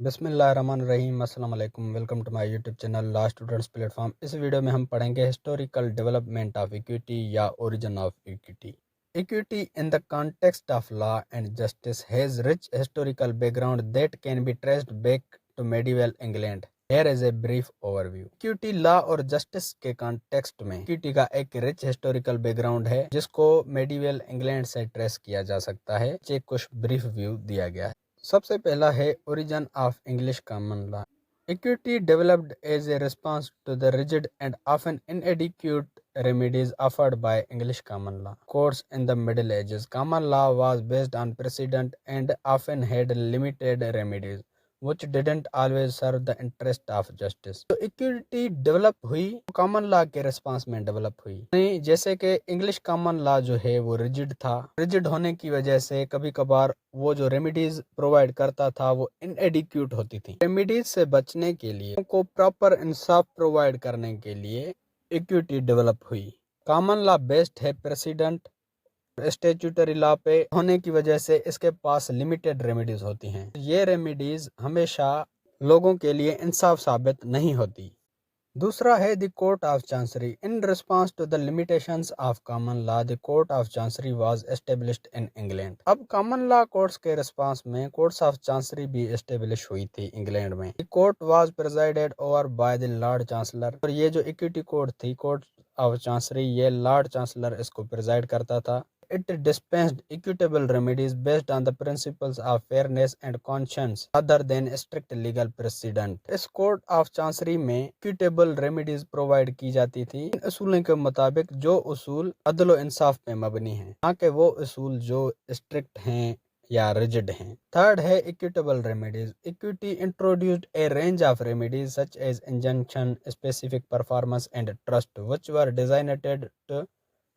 بسم اللہ الرحمن الرحیم۔ السلام علیکم، welcome to my YouTube channel law students platform فارم۔ اس ویڈیو میں ہم پڑھیں گے ہسٹوریکل ڈیولپمنٹ آف ایکویٹی یا origin of equity. Equity in the context of law and justice has rich historical background that can be traced back to medieval England. Here is a brief overview. Equity law اور justice کے context میں equity کا ایک rich historical back ground ہے جس کو medieval England سے trace کیا جا سکتا ہے۔ کچھ بریف ویو دیا گیا ہے۔ سب سے پہلا ہے origin of English common law. Equity developed as a response to the rigid and often inadequate remedies offered by English common law courts in the Middle Ages. Common law was based on precedent and often had limited remedies, which didn't always serve the interest of justice. تو equity develop ہوئی، common law کے response میں develop ہوئی، جیسے کہ English common لا جو ہے وہ ریجڈ تھا، ریجڈ ہونے کی وجہ سے کبھی کبھار وہ جو ریمیڈیز پرووائڈ کرتا تھا وہ انایڈیکیوٹ ہوتی تھی۔ ریمیڈیز سے بچنے کے لیے ان کو پراپر انصاف پرووائڈ کرنے کے لیے ایکویٹی ڈیولپ ہوئی۔ کامن لا بیسڈ ہے پریسیڈنٹ اسٹیچوٹری لا پہ ہونے کی وجہ سے اس کے پاس لمیٹڈ ریمیڈیز ہوتی ہیں۔ یہ ریمیڈیز ہمیشہ لوگوں کے لیے انصاف ثابت نہیں ہوتی۔ دوسرا ہے the court of chancery. In response to the limitations of common law the court of chancery was established in England. اب کامن لا کورٹس کے ریسپانس میں کورٹس آف چانسری بھی اسٹیبلش ہوئی تھی انگلینڈ میں۔ The court was presided over by the lord chancellor, اور یہ جو ایکویٹی کورٹ تھی، کورٹ آف چانسری، یہ لارڈ چانسلر اس کو پریزائڈ کرتا تھا۔ It dispensed equitable remedies based on the principles of fairness and conscience rather than strict legal precedent. اس court of chancery میں equitable remedies پرووائڈ کی جاتی تھی ان اصولوں کے مطابق جو اصول عدل و انصاف پہ مبنی ہیں، نہ کہ وہ اصول جو اسٹرکٹ ہیں یا ریجڈ ہیں۔ تھرڈ ہے equitable remedies۔ Equity introduced a range of remedies such as injunction, specific performance and trust, which were designed to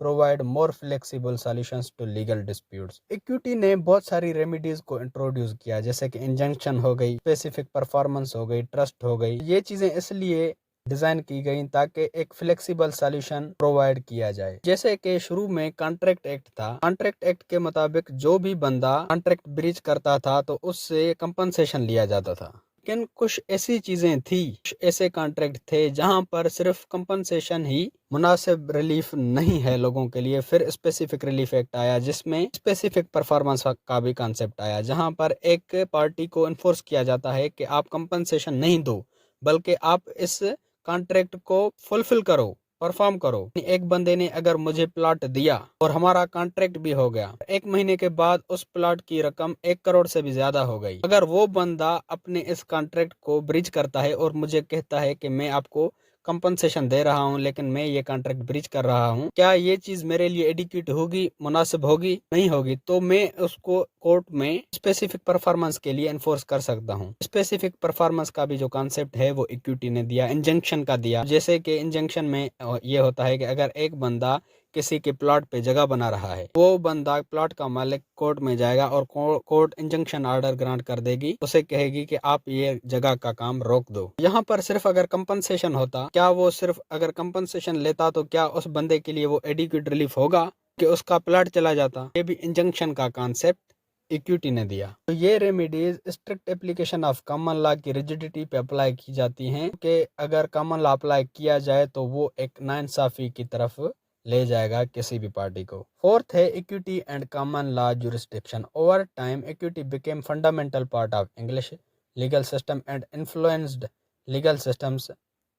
provide more flexible solutions to legal disputes. Equity نے بہت ساری ریمیڈیز کو introduce کیا، جیسے کہ injunction ہو گئی، specific performance ہو گئی، trust ہو گئی۔ یہ چیزیں اس لیے ڈیزائن کی گئی تاکہ ایک فلیکسیبل سالوشن پرووائڈ کیا جائے۔ جیسے کہ شروع میں کانٹریکٹ ایکٹ تھا، کانٹریکٹ ایکٹ کے مطابق جو بھی بندہ کانٹریکٹ بریچ کرتا تھا تو اس سے کمپنسیشن لیا جاتا تھا، لیکن کچھ ایسی چیزیں تھی، کچھ ایسے کانٹریکٹ تھے جہاں پر صرف کمپنسیشن ہی مناسب ریلیف نہیں ہے لوگوں کے لیے۔ پھر اسپیسیفک ریلیف ایکٹ آیا جس میں اسپیسیفک پرفارمنس کا بھی کانسیپٹ آیا، جہاں پر ایک پارٹی کو انفورس کیا جاتا ہے کہ آپ کمپنسیشن نہیں دو بلکہ آپ اس کانٹریکٹ کو فلفل کرو، پرفارم کرو۔ ایک بندے نے اگر مجھے پلاٹ دیا اور ہمارا کانٹریکٹ بھی ہو گیا، ایک مہینے کے بعد اس پلاٹ کی رقم 1 کروڑ سے بھی زیادہ ہو گئی، اگر وہ بندہ اپنے اس کانٹریکٹ کو بریچ کرتا ہے اور مجھے کہتا ہے کہ میں آپ کو کمپنسیشن دے رہا ہوں لیکن میں یہ کانٹریکٹ بریچ کر رہا ہوں، کیا یہ چیز میرے لیے ایڈیکویٹ ہوگی، مناسب ہوگی؟ نہیں ہوگی، تو میں اس کو کورٹ میں اسپیسیفک پرفارمنس کے لیے انفورس کر سکتا ہوں۔ اسپیسیفک پرفارمنس کا بھی جو کانسیپٹ ہے وہ ایکویٹی نے دیا، انجنکشن کا دیا۔ جیسے کہ انجنکشن میں یہ ہوتا ہے کہ اگر ایک بندہ کسی کے پلاٹ پہ جگہ بنا رہا ہے، وہ بندہ پلاٹ کا مالک کورٹ میں جائے گا اور کورٹ انجنکشن آرڈر گرانٹ کر دے گی، اسے کہے گی کہ آپ یہ جگہ کا کام روک دو۔ یہاں پر صرف اگر کمپنسیشن ہوتا، کیا وہ صرف اگر کمپنسیشن لیتا تو کیا اس بندے کے لیے وہ ایڈیکویٹ ریلیف ہوگا کہ اس کا پلاٹ چلا جاتا؟ یہ بھی انجنکشن کا کانسیپٹ ایکویٹی نے دیا۔ تو یہ remedies strict application of common law کی ریجڈیٹی پہ اپلائی کی جاتی ہیں کہ اگر کامن لا اپلائی کیا جائے تو وہ ایک ناانصافی کی طرف لے جائے گا کسی بھی پارٹی کو۔ فورتھ ہے equity and common law jurisdiction. Over time equity became fundamental part of English legal system and influenced legal systems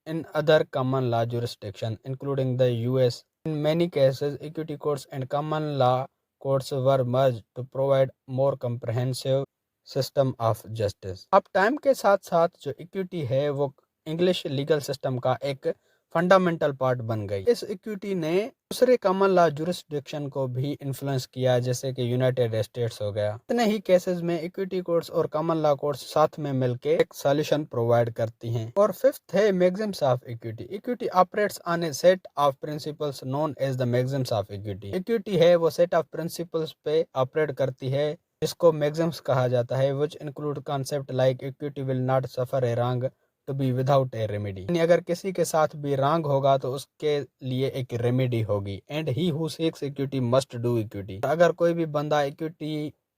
in other common law jurisdictions, including the US. In many cases, equity courts and common law courts were merged to provide more comprehensive system of justice. اب time کے ساتھ ساتھ جو equity ہے وہ English legal system کا ایک fundamental part بن گئی۔ اس ایکویٹی نے دوسرے کامن لا جورسڈکشن کو بھی انفلوئنس کیا، جیسے کہ یونائٹیڈ اسٹیٹس ہو گیا۔ اتنے ہی کیسز میں ایکویٹی کورٹس اور کامن لا کورٹس ساتھ میں مل کے ایک سالوشن پرووائڈ کرتی ہیں۔ اور ففتھ ہے maxims of equity. Equity operates on a set of principles known as the maxims of equity. Equity ہے وہ سیٹ آف پرنسپلس پہ آپریٹ کرتی ہے جس کو میگزمس کہا جاتا ہے، which include concept like equity will not suffer a wrong to be without a remedy. یعنی اگر کسی کے ساتھ بھی رانگ ہوگا تو اس کے لیے ایک ریمیڈی ہوگی۔ and he who seeks equity must do equity. اگر کوئی بھی بندہ equity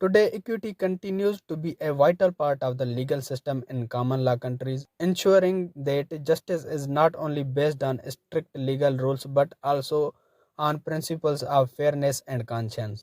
Today equity continues to be a vital part of the legal system in common law countries, ensuring that justice is not only based on strict legal rules but also on principles of fairness and conscience।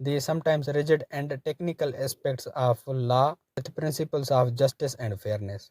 the sometimes rigid and technical aspects of law with principles of justice and fairness।